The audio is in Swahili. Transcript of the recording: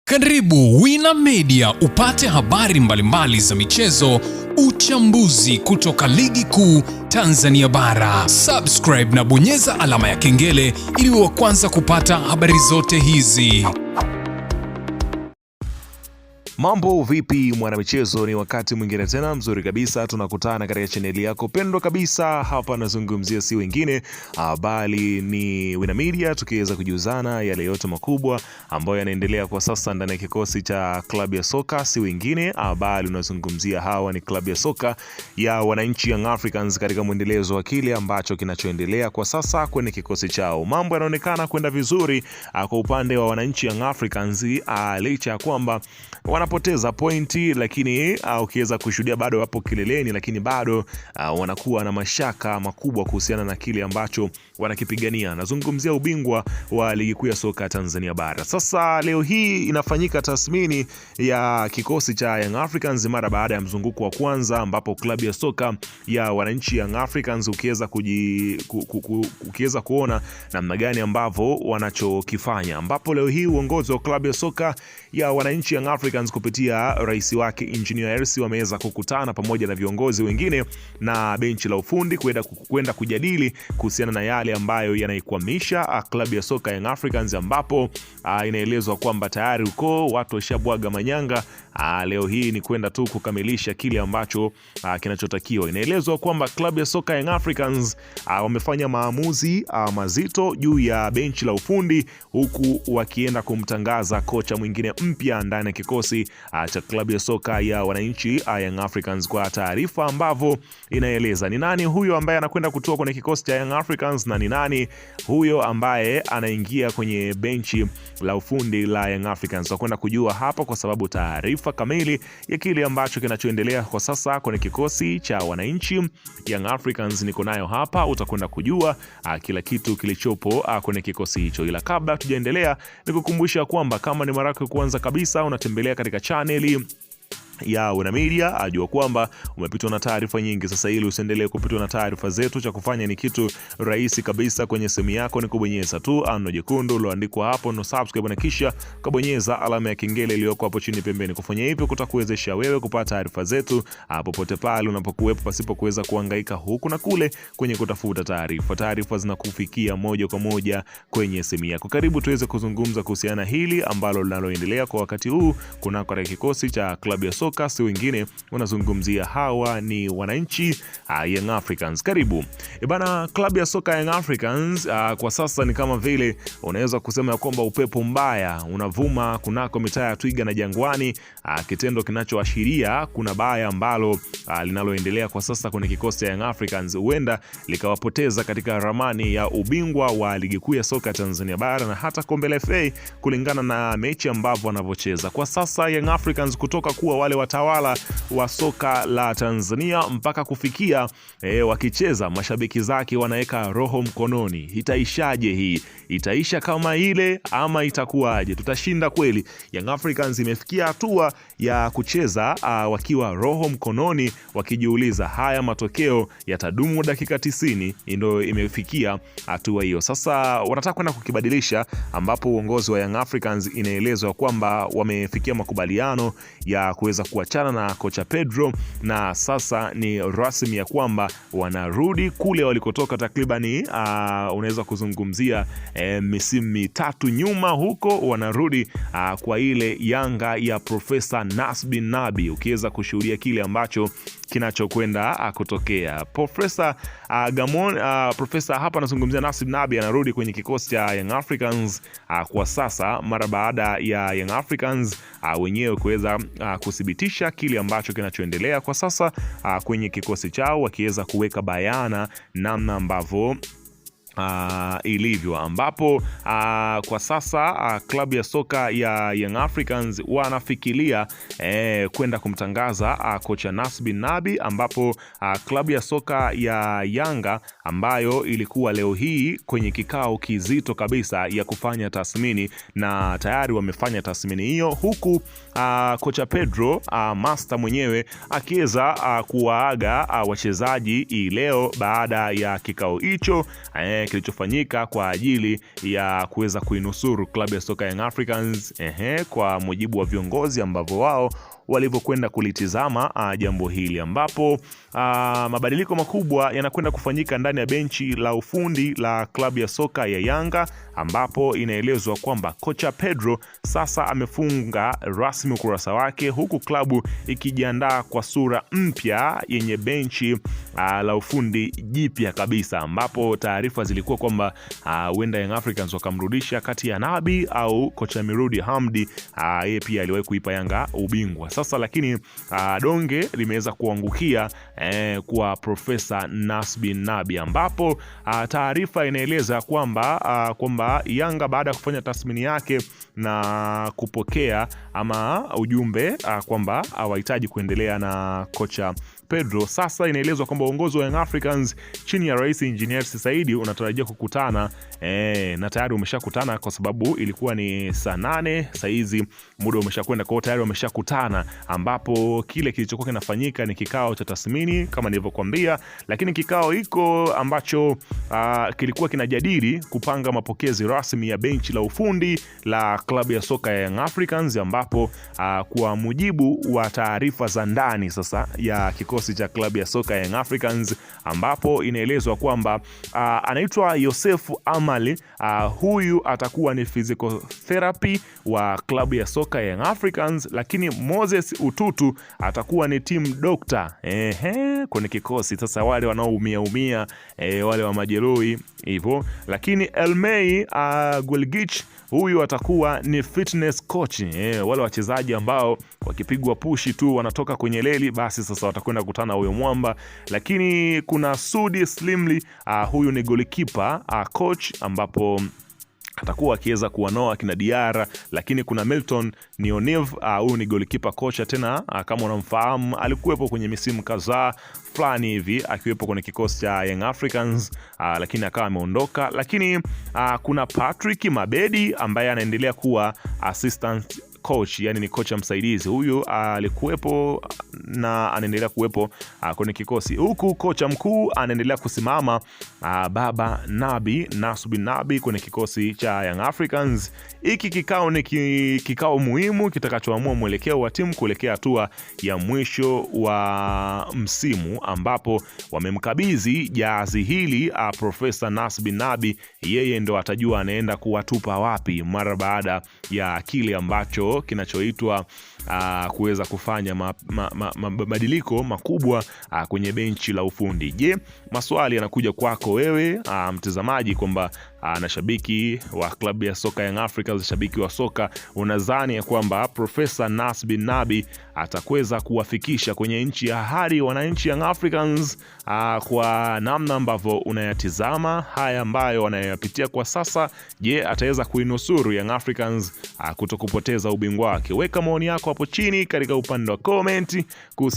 Karibu Wina Media upate habari mbalimbali za michezo, uchambuzi kutoka ligi kuu Tanzania bara. Subscribe na bonyeza alama ya kengele ili uwe wa kwanza kupata habari zote hizi. Mambo vipi mwanamichezo, ni wakati mwingine tena mzuri kabisa tunakutana katika chaneli yako pendwa kabisa. Hapa nazungumzia si wengine bali ni Wina Media, tukiweza kujuzana yale yote makubwa ambayo yanaendelea kwa sasa ndani ya kikosi cha klabu ya soka. Si wengine bali unazungumzia hawa ni klabu ya soka ya wananchi Young Africans, katika mwendelezo wa kile ambacho kinachoendelea kwa sasa kwenye kikosi chao. Mambo yanaonekana kwenda vizuri kwa upande wa wananchi Young Africans, licha ya kwamba wanapoteza pointi, lakini ukiweza kushuhudia bado wapo kileleni, lakini bado wanakuwa na mashaka makubwa kuhusiana na kile ambacho wanakipigania. Nazungumzia ubingwa wa ligi kuu ya soka Tanzania bara. Sasa leo hii inafanyika tathmini ya kikosi cha Young Africans mara baada ya mzunguko wa kwanza, ambapo klabu ya soka ya wananchi Young Africans ukiweza kuona namna gani ambavyo wanachokifanya, ambapo leo hii uongozi wa klabu ya soka ya wananchi Young Africans kupitia rais wake Engineer Hersi wameweza kukutana pamoja na viongozi wengine na benchi la ufundi kwenda kujadili kuhusiana na yale ambayo yanaikwamisha klabu ya soka Young Africans, ambapo inaelezwa kwamba tayari uko watu washabwaga manyanga. Leo hii ni kwenda tu kukamilisha kile ambacho kinachotakiwa. Inaelezwa kwamba klabu ya soka Young Africans wamefanya maamuzi mazito juu ya benchi la ufundi, huku wakienda kumtangaza kocha mwingine mpya ndani ya kikosi cha klabu ya soka ya wananchi Young Africans. Kwa taarifa ambavyo inaeleza ni nani huyo ambaye anakwenda kutoka kwenye kikosi cha Young Africans na ni nani huyo ambaye anaingia kwenye benchi la ufundi la Young Africans, tutakwenda kujua hapa, kwa sababu taarifa kamili ya kile ambacho kinachoendelea kwa sasa kwenye kikosi cha wananchi Young Africans niko nayo hapa. Utakwenda kujua kila kitu kilichopo kwenye kikosi hicho, ila kabla tujaendelea nikukumbusha kwamba kama ni mara yako kwanza kabisa unatembelea katika chaneli ya Wina Media, ajua kwamba umepitwa na taarifa nyingi. Sasa ili usiendelee kupitwa na taarifa zetu, cha kufanya ni kitu rahisi kabisa. Kwenye simu yako ni kubonyeza tu ano jekundu loandikwa hapo no subscribe, na kisha kubonyeza alama ya kengele iliyoko hapo chini pembeni. Kufanya hivyo kutakuwezesha wewe kupata taarifa zetu popote pale unapokuwepo, pasipo kuweza kuhangaika huku na kule kwenye kutafuta taarifa. Taarifa zinakufikia moja kwa moja kwenye simu yako. Karibu tuweze kuzungumza kuhusiana hili ambalo linaloendelea kwa wakati huu kunako kikosi cha klabu ya soka. Si wengine unazungumzia hawa ni wananchi Young Africans. Karibu. Bana, klabu ya soka Young Africans kwa sasa ni kama vile unaweza kusema ya kwamba upepo mbaya unavuma kunako mitaa ya Twiga na Jangwani, kitendo kinachoashiria kuna baya ambalo linaloendelea kwa sasa kwenye kikosi cha Young Africans, huenda likawapoteza katika ramani ya ubingwa wa ligi kuu ya soka Tanzania bara na hata kombe la FA, kulingana na mechi ambavyo wanavyocheza kwa sasa. Young Africans kutoka kuwa wale watawala wa soka la Tanzania mpaka kufikia wakicheza mashabiki zake wanaweka roho mkononi. Itaishaje hii? Itaisha kama ile ama itakuwaje? Tutashinda kweli? Young Africans imefikia hatua ya kucheza wakiwa roho mkononi, wakijiuliza haya matokeo yatadumu dakika 90? Ndio imefikia hatua hiyo. Sasa wanataka kwenda kukibadilisha, ambapo uongozi wa Young Africans inaelezwa kwamba wamefikia makubaliano ya kuweza kuachana na kocha Pedro, na sasa ni rasmi ya kwamba wanarudi kule walikotoka takribani unaweza kuzungumzia misimu mitatu nyuma huko. Wanarudi kwa ile Yanga ya Profesa Nasbi Nabi, ukiweza kushuhudia kile ambacho kinachokwenda kutokea. Profesa hapa anazungumzia Nasib Nabi, anarudi kwenye kikosi cha Young Africans kwa sasa, mara baada ya Young Africans wenyewe kuweza kuthibitisha kile ambacho kinachoendelea kwa sasa kwenye kikosi chao, wakiweza kuweka bayana namna ambavyo ilivyo, ambapo kwa sasa klabu ya soka ya Young Africans wanafikiria kwenda kumtangaza kocha Nasbi Nabi, ambapo klabu ya soka ya Yanga ambayo ilikuwa leo hii kwenye kikao kizito kabisa ya kufanya tathmini, na tayari wamefanya tathmini hiyo, huku kocha Pedro master mwenyewe akiweza kuwaaga wachezaji leo baada ya kikao hicho kilichofanyika kwa ajili ya kuweza kuinusuru klabu ya soka Young Africans, kwa mujibu wa viongozi ambao wao walivyokwenda kulitizama jambo hili, ambapo mabadiliko makubwa yanakwenda kufanyika ndani ya benchi la ufundi la klabu ya soka ya Yanga, ambapo inaelezwa kwamba kocha Pedro sasa amefunga rasmi ukurasa wake, huku klabu ikijiandaa kwa sura mpya yenye benchi la ufundi jipya kabisa, ambapo taarifa zilikuwa kwamba huenda Young Africans wakamrudisha kati ya Nabi au kocha Mirudi Hamdi, yeye pia aliwahi kuipa Yanga ubingwa. Sasa lakini donge limeweza kuangukia kwa Profesa Nasbin Nabi, ambapo taarifa inaeleza kwamba Yanga baada ya kufanya tathmini yake na kupokea ama ujumbe kwamba hawahitaji kuendelea na kocha Pedro, sasa inaelezwa kwamba uongozi wa Young Africans chini ya Rais Engineer Saidi unatarajia kukutana na tayari umeshakutana, kwa sababu ilikuwa ni saa 8, saa hizi muda umeshakwenda, kwa tayari wameshakutana, ambapo kile kilichokuwa kinafanyika ni kikao cha tathmini kama nilivyokuambia, lakini kikao hiko ambacho kilikuwa kinajadili kupanga mapokezi rasmi ya benchi la ufundi la klabu ya soka ya Young Africans, ambapo kwa mujibu wa taarifa za ndani sasa ya kikosi cha klabu ya soka ya Young Africans, ambapo inaelezwa kwamba anaitwa Yosefu Amali, huyu atakuwa ni physical therapy wa klabu ya soka ya Young Africans, lakini Moses Ututu atakuwa ni team doctor kwenye kikosi. Sasa wale wanaoumia wale wa majeruhi hivyo, lakini Elmei Golgich huyu atakuwa ni fitness coach, wale wachezaji ambao wakipigwa pushi tu wanatoka kwenye leli, basi sasa watakwenda kukutana huyo mwamba. Lakini kuna Sudi Slimli, huyu ni goalkeeper coach, ambapo atakuwa akiweza kuwanoa kina Diara. Lakini kuna Milton Nioniv, huyu ni goalkeeper coach tena, kama unamfahamu alikuwepo kwenye misimu kadhaa fulani hivi akiwepo kwenye kikosi cha Young Africans, lakini akawa ameondoka. Lakini kuna Patrick Mabedi ambaye anaendelea kuwa assistant coach, yani ni kocha msaidizi. Huyu alikuwepo na anaendelea kuwepo kwenye kikosi, huku kocha mkuu anaendelea kusimama baba Nasbin Nabi kwenye kikosi cha Young Africans. Hiki kikao ni kikao muhimu kitakachoamua mwelekeo wa timu kuelekea hatua ya mwisho wa msimu, ambapo wamemkabidhi jahazi hili Profesa Nasbin Nabi. Yeye ndo atajua anaenda kuwatupa wapi mara baada ya kile ambacho kinachoitwa kuweza kufanya mabadiliko makubwa kwenye benchi la ufundi. Je, maswali yanakuja kwako wewe mtazamaji, kwamba na shabiki wa klabu ya soka Young Africans, shabiki wa soka, unadhani ya kwamba Profesa Nasbin Nabi atakweza kuwafikisha kwenye nchi ya ahadi wananchi Young Africans kwa namna ambavyo unayatizama haya ambayo wanayapitia kwa sasa? Je, ataweza kuinusuru Young Africans kutokupoteza ubingwa wake? Weka maoni yako hapo chini katika upande wa comment kuhusiana